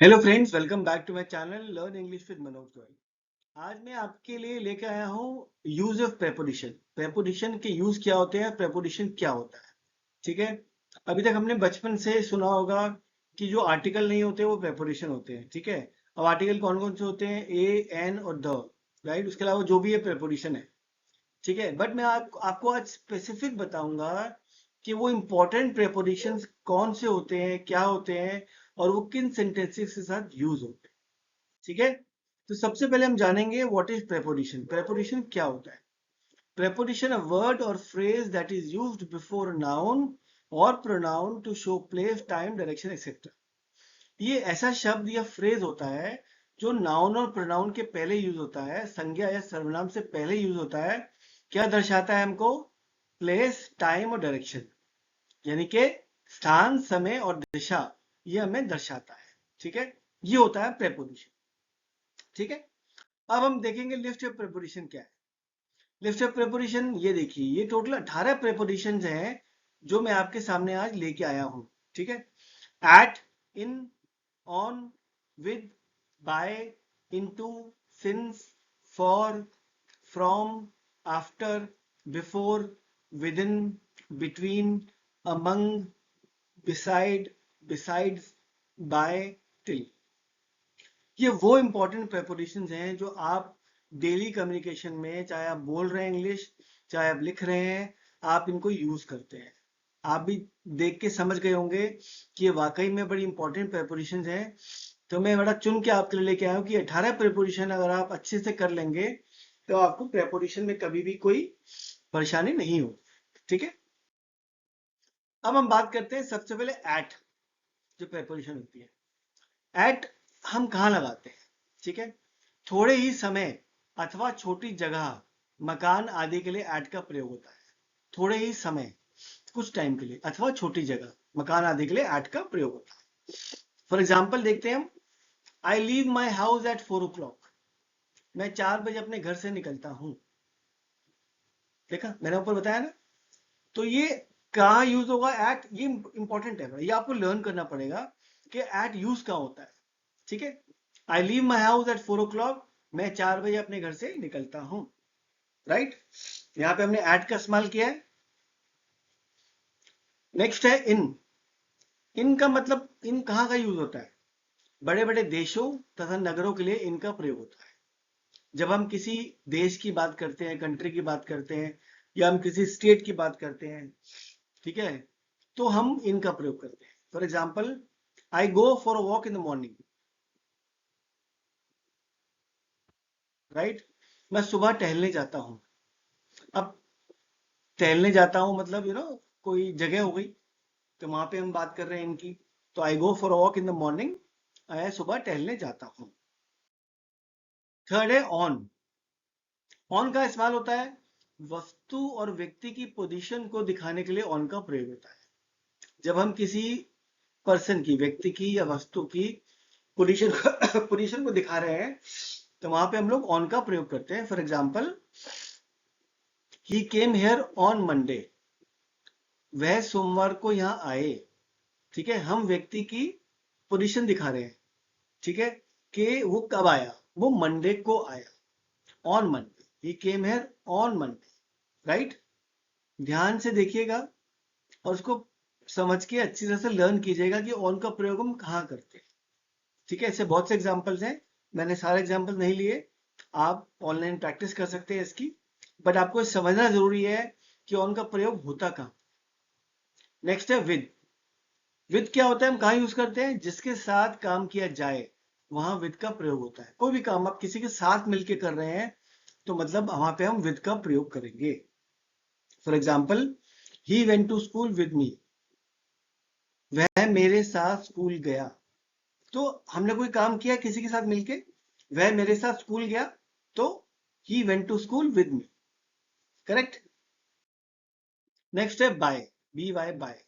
Hello friends, welcome back to my channel learn English with Manoj Goyal. आज मैं आपके लिए लेके आया हूँ यूज ऑफ प्रेपोजिशन। प्रेपोजिशन के यूज क्या होते हैं, प्रेपोजिशन क्या होता है। ठीक है। अभी तक हमने बचपन से सुना होगा कि जो आर्टिकल नहीं होते वो प्रेपोजिशन होते हैं। ठीक है। अब आर्टिकल कौन कौन से होते हैं? ए, एन और द। राइट। उसके अलावा जो भी है प्रेपोजिशन है। ठीक है। बट मैं आपको आज स्पेसिफिक बताऊंगा कि वो इंपॉर्टेंट प्रेपोजिशंस कौन से होते हैं, क्या होते हैं, और वो किन सेंटेंसेस के साथ यूज होते हैं। ठीक है। तो सबसे पहले हम जानेंगे व्हाट इज प्रेपोजिशन। प्रेपोजिशन क्या होता है? प्रेपोजिशन अ वर्ड और phrase that is used before noun और pronoun to show place, time, direction etcetera. ये ऐसा शब्द या फ्रेज होता है जो नाउन और प्रोनाउन के पहले यूज होता है, संज्ञा या सर्वनाम से पहले यूज होता है। क्या दर्शाता है हमको? प्लेस, टाइम और डायरेक्शन, यानी कि स्थान, समय और दिशा, ये हमें दर्शाता है। ठीक है। ये होता है प्रेपोजिशन। ठीक है। अब हम देखेंगे लिस्ट ऑफ प्रेपोजिशन क्या है। लिस्ट ऑफ प्रेपोजिशन ये देखिए, ये टोटल 18 प्रेपोजिशन हैं जो मैं आपके सामने आज लेके आया हूं। ठीक है। At, in, on, with, by, into, since, for, from, after, before, within, between, among, beside, besides, by, till। ये वो इंपॉर्टेंट प्रेपोजिशंस हैं जो आप डेली कम्युनिकेशन में, चाहे आप बोल रहे हैं इंग्लिश, चाहे आप लिख रहे हैं, आप इनको यूज करते हैं। आप भी देख के समझ गए होंगे कि ये वाकई में बड़ी इंपॉर्टेंट प्रेपोजिशंस हैं। तो मैं बड़ा चुन के आपके लिए लेके आया हूँ कि 18 प्रेपोजिशन अगर आप अच्छे से कर लेंगे तो आपको प्रेपोजिशन में कभी भी कोई परेशानी नहीं हो। ठीक है। अब हम बात करते हैं सबसे पहले एट, जो प्रेपोजिशन होती है। एट हम कहाँ लगाते हैं? ठीक है। थोड़े ही समय अथवा छोटी जगह, मकान आदि के लिए एट का प्रयोग होता है। थोड़े ही समय, कुछ टाइम के लिए, अथवा छोटी जगह, मकान आदि के लिए एट का प्रयोग होता है। फॉर एग्जाम्पल देखते हैं हम। I leave my house at 4 o'clock। मैं 4 बजे अपने घर से निकलता हूं। देखा, मैंने ऊपर बताया ना। तो ये कहाँ यूज होगा एट? ये इंपॉर्टेंट है, ये आपको लर्न करना पड़ेगा कि एट यूज कहाँ होता है। ठीक है। I leave my house at 4 o'clock। मैं 4 बजे अपने घर से निकलता हूं। राइट। यहां पे हमने एट का इस्तेमाल किया है। नेक्स्ट है इन। इन का मतलब, इन कहाँ का यूज होता है? बड़े बड़े देशों तथा नगरों के लिए इनका प्रयोग होता है। जब हम किसी देश की बात करते हैं, कंट्री की बात करते हैं, या हम किसी स्टेट की बात करते हैं, ठीक है, तो हम इनका प्रयोग करते हैं। For example, I go for a walk in the morning. Right. मैं सुबह टहलने जाता हूं। अब टहलने जाता हूं मतलब कोई जगह हो गई, तो वहां पे हम बात कर रहे हैं इनकी। तो I go for a walk in the morning. मैं सुबह टहलने जाता हूं। थर्ड है ऑन। ऑन का इस्तेमाल होता है वस्तु और व्यक्ति की पोजीशन को दिखाने के लिए ऑन का प्रयोग होता है। जब हम किसी पर्सन की, व्यक्ति की या वस्तु की पोजीशन पोजीशन को दिखा रहे हैं, तो वहां पे हम लोग ऑन का प्रयोग करते हैं। For example, he came here on Monday. वह सोमवार को यहाँ आए। ठीक है। हम व्यक्ति की पोजीशन दिखा रहे हैं। ठीक है। कि वो कब आया? वो मंडे को आया। On Monday, he came here on Monday. Right. ध्यान से देखिएगा और उसको समझ के अच्छी तरह से लर्न कीजिएगा कि ऑन का प्रयोग हम कहाँ करते हैं। ठीक है। ऐसे बहुत से एग्जाम्पल्स हैं, मैंने सारे एग्जाम्पल नहीं लिए। आप ऑनलाइन प्रैक्टिस कर सकते हैं इसकी, बट आपको समझना जरूरी है कि ऑन का प्रयोग होता कहाँ। नेक्स्ट है विद। विद क्या होता है, हम कहाँ यूज करते हैं? जिसके साथ काम किया जाए वहां विद का प्रयोग होता है। कोई भी काम आप किसी के साथ मिलके कर रहे हैं तो मतलब वहां पे हम विद का प्रयोग करेंगे। For example, he went to school with me. वह मेरे साथ स्कूल गया। तो हमने कोई काम किया किसी के साथ मिलके, वह मेरे साथ स्कूल गया, तो he went to school with me. Correct. Next है बाय। B Y by.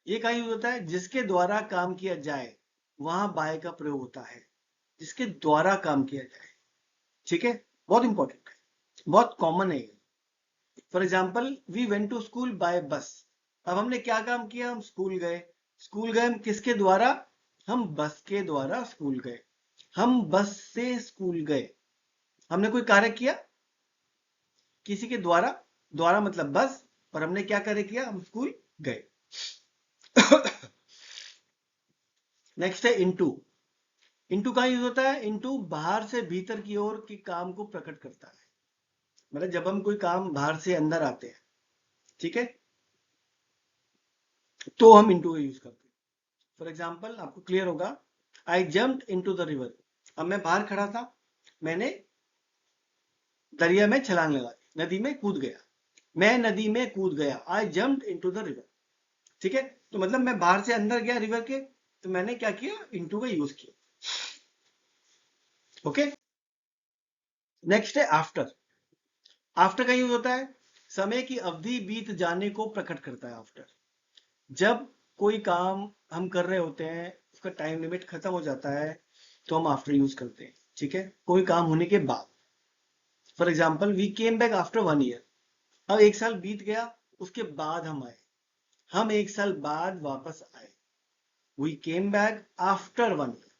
ये कहाँ यूज होता है? जिसके द्वारा काम किया जाए वहां बाय का प्रयोग होता है। जिसके द्वारा काम किया जाए। ठीक है। बहुत इंपॉर्टेंट है, बहुत कॉमन है। For example, we went to school by bus. अब हमने क्या काम किया? हम स्कूल गए। स्कूल गए हम किसके द्वारा? हम बस के द्वारा स्कूल गए, हम बस से स्कूल गए। हमने कोई कार्य किया किसी के द्वारा, द्वारा मतलब बस, और हमने क्या कार्य किया, हम स्कूल गए। नेक्स्ट है इनटू। इनटू का यूज होता है, इनटू बाहर से भीतर की ओर के काम को प्रकट करता है। मतलब जब हम कोई काम बाहर से अंदर आते हैं, ठीक है, तो हम इनटू का यूज करते हैं। फॉर एग्जाम्पल आपको क्लियर होगा, आई जम्प्ड इनटू द रिवर। अब मैं बाहर खड़ा था, मैंने दरिया में छलांग लगा दी, नदी में कूद गया, मैं नदी में कूद गया, आई जम्प्ड इनटू द रिवर। ठीक है, तो मतलब मैं बाहर से अंदर गया रिवर के, तो मैंने क्या किया, इनटू का यूज किया। ओके, नेक्स्ट है आफ्टर। आफ्टर का यूज होता है समय की अवधि बीत जाने को प्रकट करता है। आफ्टर, जब कोई काम हम कर रहे होते हैं, उसका टाइम लिमिट खत्म हो जाता है, तो हम आफ्टर यूज करते हैं। ठीक है, कोई काम होने के बाद। For example we came back after 1 year. अब 1 साल बीत गया, उसके बाद हम आए, हम 1 साल बाद वापस आए। We came back after 1 year,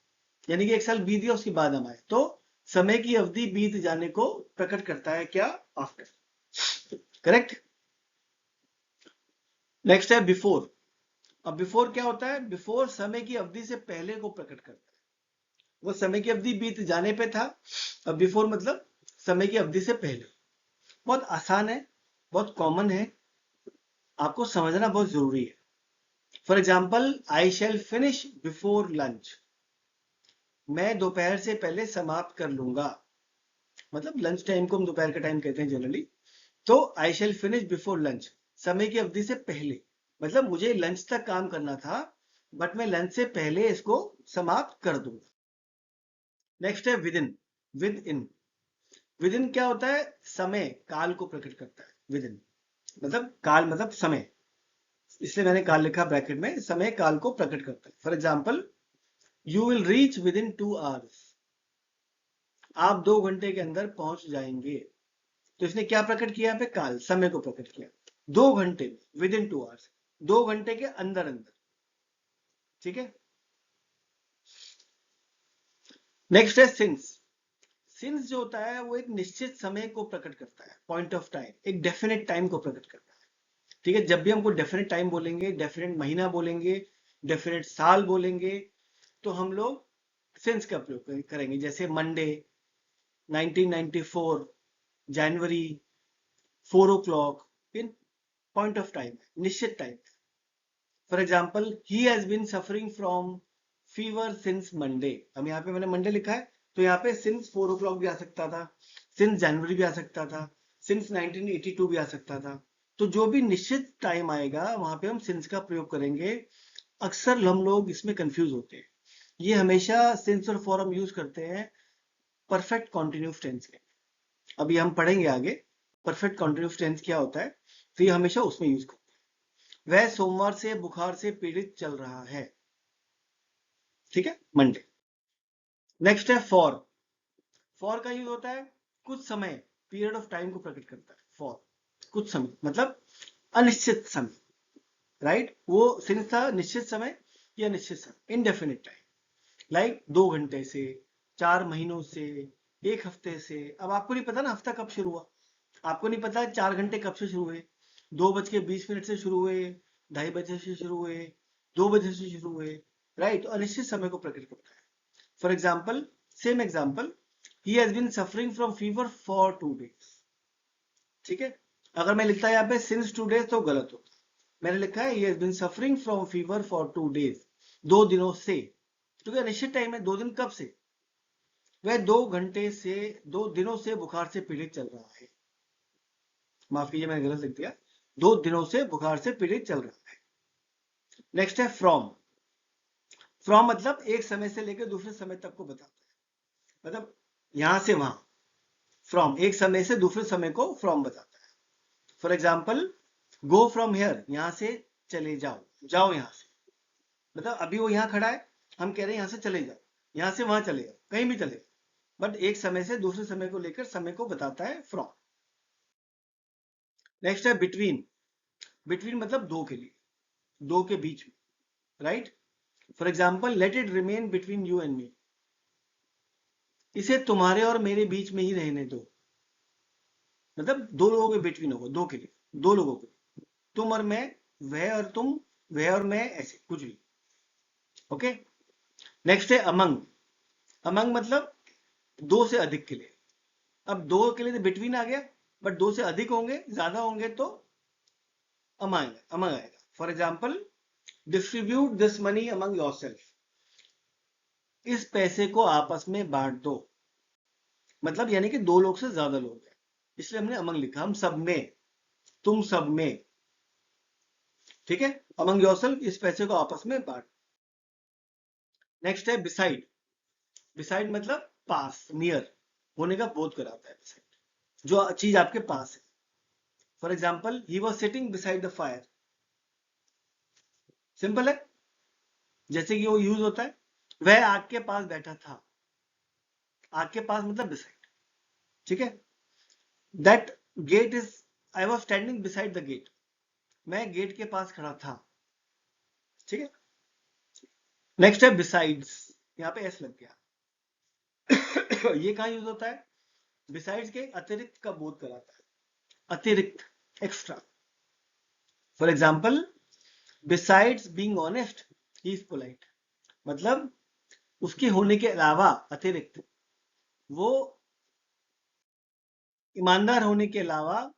यानी कि 1 साल बीत गया, उसके बाद हम आए। तो समय की अवधि बीत जाने को प्रकट करता है क्या, आफ्टर। करेक्ट। नेक्स्ट है बिफोर। अब बिफोर क्या होता है, बिफोर समय की अवधि से पहले को प्रकट करता है। वो समय की अवधि बीत जाने पे था, अब बिफोर मतलब समय की अवधि से पहले। बहुत आसान है, बहुत कॉमन है, आपको समझना बहुत जरूरी है। For example I shall finish before lunch. मैं दोपहर से पहले समाप्त कर लूंगा, मतलब लंच टाइम को हम दोपहर का टाइम कहते हैं जनरली। तो आई शैल फिनिश बिफोर लंच, समय की अवधि से पहले, मतलब मुझे लंच तक काम करना था, बट मैं लंच से पहले इसको समाप्त कर दूंगा। नेक्स्ट है with in. With in, with in क्या होता है, समय काल को प्रकट करता है। विद इन मतलब काल मतलब समय, इसलिए मैंने काल लिखा ब्रैकेट में, समय काल को प्रकट करता है। For example you will reach with in 2 hours. आप 2 घंटे के अंदर पहुंच जाएंगे। तो इसने क्या प्रकट किया, यहाँ पे काल, समय को प्रकट किया। 2 घंटे में, विद इन 2 आवर्स, 2 घंटे के अंदर अंदर। ठीक है, नेक्स्ट है सिंस। सिंस जो होता है वो एक निश्चित समय को प्रकट करता है, पॉइंट ऑफ टाइम, एक डेफिनेट टाइम को प्रकट करता है। ठीक है, जब भी हमको डेफिनेट टाइम बोलेंगे, डेफिनेट महीना बोलेंगे, डेफिनेट साल बोलेंगे, तो हम लोग सिंस का प्रयोग करेंगे। जैसे मंडे 1994, जनवरी 4 o'clock, in point of time है, निश्चित time. For example he has been suffering from fever since Monday. अब यहाँ पे मैंने मंडे लिखा है, तो यहाँ पे सिंस 4 o'clock भी आ सकता था, सिंस जनवरी भी आ सकता था, सिंस 1982 भी आ सकता था। तो जो भी निश्चित टाइम आएगा वहां पे हम सिंस का प्रयोग करेंगे। अक्सर हम लोग इसमें कंफ्यूज होते हैं, ये हमेशा सिंस और फॉर हम यूज करते हैं परफेक्ट कॉन्टिन्यूस टेंस के। अभी हम पढ़ेंगे आगे परफेक्ट कॉन्टिन्यूस टेंस क्या होता है, तो ये हमेशा उसमें यूज करते हैं। वह सोमवार से बुखार से पीड़ित चल रहा है। ठीक है, मंडे। नेक्स्ट है फॉर। फॉर का यूज होता है कुछ समय, पीरियड ऑफ टाइम को प्रकट करता है। फॉर कुछ समय मतलब अनिश्चित समय, राइट। वो सिंस था निश्चित समय या निश्चित समय, इनडेफिनिट टाइम। लाइक 2 घंटे से, 4 महीनों से, 1 हफ्ते से। अब आपको नहीं पता ना हफ्ता कब शुरू हुआ, आपको नहीं पता 4 घंटे कब से शुरू हुए, 2:20 से शुरू हुए, 2:30 से शुरू हुए, 2 बजे से शुरू हुए, राइट। तो अनिश्चित समय को प्रकट करता है। For example, same example, he has been suffering from fever for 2 days। ठीक है, अगर मैं लिखता है यहाँ पे सिंस 2 days तो गलत होता। मैंने लिखा है ही has been suffering from fever for 2 days, 2 दिनों से, क्योंकि निश्चित टाइम है, 2 दिन कब से, वह 2 घंटे से, 2 दिनों से बुखार से पीड़ित चल रहा है। माफ कीजिए मैंने गलत लिख दिया, 2 दिनों से बुखार से पीड़ित चल रहा है। नेक्स्ट है फ्रॉम। फ्रॉम मतलब एक समय से लेकर दूसरे समय तक को बताता है, मतलब यहां से वहां। फ्रॉम एक समय से दूसरे समय को फ्रॉम बताता है। For example go from here, यहां से चले जाओ, जाओ यहां से, मतलब अभी वो यहां खड़ा है, हम कह रहे हैं यहां से चले जाओ, यहां से वहां चले जाओ, कहीं भी चले जाओ, बट एक समय से दूसरे समय को लेकर समय को बताता है फ्रॉम। नेक्स्ट है बिटवीन। बिटवीन मतलब दो के लिए, दो के बीच में, right. For example, let it remain between you and me, इसे तुम्हारे और मेरे बीच में ही रहने दो, मतलब दो लोगों के बिटवीन होगा, दो के लिए, दो लोगों के लिए, तुम और मैं, वह और तुम, वह और मैं, ऐसे कुछ भी। ओके, नेक्स्ट है अमंग। अमंग मतलब दो से अधिक के लिए। अब दो के लिए तो बिटवीन आ गया, बट दो से अधिक होंगे, ज्यादा होंगे तो अमंग अमंग आएगा। For example, distribute this money among yourself, इस पैसे को आपस में बांट दो, मतलब यानी कि दो लोग से ज्यादा लोग हैं, इसलिए हमने अमंग लिखा, हम सब में, तुम सब में, ठीक है, अमंग योरसेल्फ, इस पैसे को आपस में बांट। नेक्स्ट है बिसाइड। बिसाइड मतलब पास, नियर होने का बोध कराता है बिसाइड, जो चीज आपके पास है। For example, he was sitting beside the fire, simple है, जैसे कि वो यूज होता है, वह आग के पास बैठा था, आग के पास मतलब बिसाइड, ठीक है। That gate is, I was standing beside the gate, मैं गेट के पास खड़ा था, ठीक है। नेक्स्ट है बिसाइड्स, यहाँ पे एस लग गया ये कहाँ यूज होता है? बिसाइड्स के अतिरिक्त का बोध कराता है, अतिरिक्त, extra. For example, besides being honest he is polite, मतलब उसके होने के अलावा, अतिरिक्त, वो ईमानदार होने के अलावा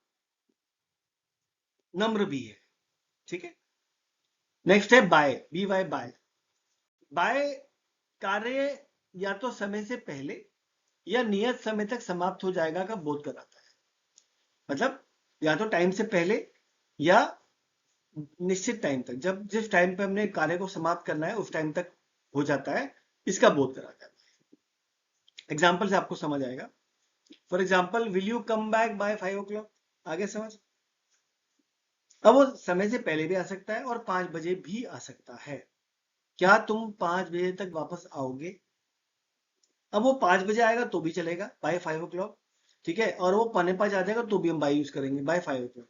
नम्र भी है, ठीक है। नेक्स्ट है by, B Y by. By कार्य या तो समय से पहले या नियत समय तक समाप्त हो जाएगा का बोध कराता है, मतलब या तो टाइम से पहले या निश्चित टाइम तक, जब जिस टाइम पे हमने कार्य को समाप्त करना है उस टाइम तक हो जाता है, इसका बोध कराता है। एग्जाम्पल से आपको समझ आएगा। For example, will you come back by 5 o'clock, आगे समझ। अब वो समय से पहले भी आ सकता है और 5 बजे भी आ सकता है, क्या तुम 5 बजे तक वापस आओगे? अब वो 5 बजे आएगा तो भी चलेगा, बाय 5 o'clock, ठीक है, और वो पौने 5 आ जाएगा तो भी हम बाय यूज करेंगे, बाय 5 o'clock,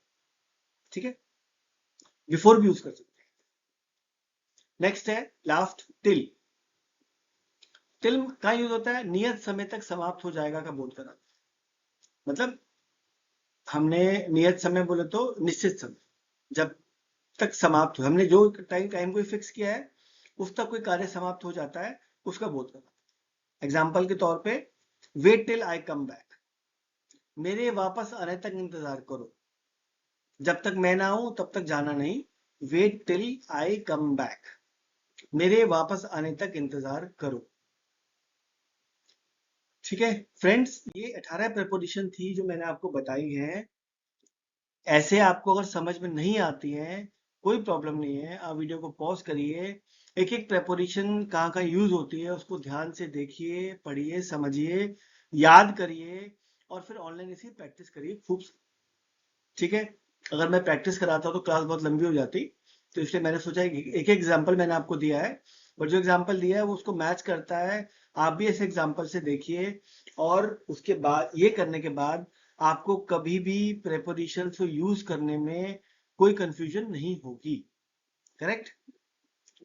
ठीक है, बिफोर भी यूज कर सकते हैं। नेक्स्ट है लास्ट, टिल। टिल का यूज होता है नियत समय तक समाप्त हो जाएगा का बोध कराता है, मतलब हमने नियत समय बोले तो निश्चित समय, जब तक समाप्त हो, हमने जो टाइम को फिक्स किया है उस तक कोई कार्य समाप्त हो जाता है, उसका बोध कराता है। एग्जाम्पल के तौर पे, wait till I come back, मेरे वापस आने तक इंतजार करो, जब तक मैं ना आऊं तब तक जाना नहीं, wait till I come back, मेरे वापस आने तक इंतजार करो, ठीक है। फ्रेंड्स, ये 18 प्रेपोजिशन थी जो मैंने आपको बताई है। ऐसे आपको अगर समझ में नहीं आती है, कोई प्रॉब्लम नहीं है, आप वीडियो को पॉज करिए, एक एक प्रेपोजिशन कहाँ कहाँ यूज होती है उसको ध्यान से देखिए, पढ़िए, समझिए, याद करिए, और फिर ऑनलाइन इसी प्रैक्टिस करिए खूब, ठीक है। अगर मैं प्रैक्टिस कराता तो क्लास बहुत लंबी हो जाती, तो इसलिए मैंने सोचा एक एग्जाम्पल मैंने आपको दिया है, और जो एग्जाम्पल दिया है वो उसको मैच करता है, आप भी ऐसे एग्जाम्पल से देखिए, और उसके बाद, ये करने के बाद आपको कभी भी प्रेपोजिशन को यूज करने में कोई कंफ्यूजन नहीं होगी, करेक्ट।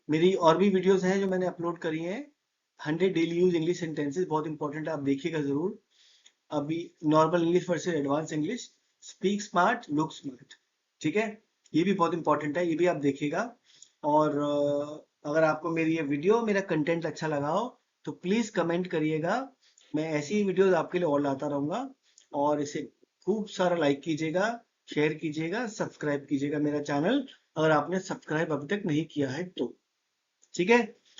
मेरी और भी वीडियोस हैं जो मैंने अपलोड करी हैं, 100 डेली यूज इंग्लिश सेंटेंसेस, बहुत इंपॉर्टेंट है, आप देखिएगा जरूर। अभी normal English versus advance English, speak smart look smart, ठीक है, ये भी बहुत इंपॉर्टेंट है, ये भी आप देखिएगा। और अगर आपको मेरी ये वीडियो, मेरा कंटेंट अच्छा लगा हो तो प्लीज कमेंट करिएगा, मैं ऐसी ही वीडियोस आपके लिए और लाता रहूंगा, और इसे खूब सारा लाइक कीजिएगा, शेयर कीजिएगा, सब्सक्राइब कीजिएगा मेरा चैनल, अगर आपने सब्सक्राइब अभी तक नहीं किया है तो, ठीक है।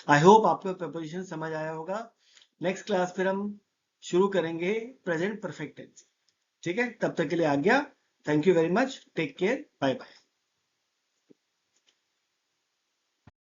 आई होप आपको प्रेपोजिशन समझ आया होगा। नेक्स्ट क्लास फिर हम शुरू करेंगे प्रेजेंट परफेक्ट टेंस, ठीक है, तब तक के लिए आ गया, thank you very much, take care, bye bye.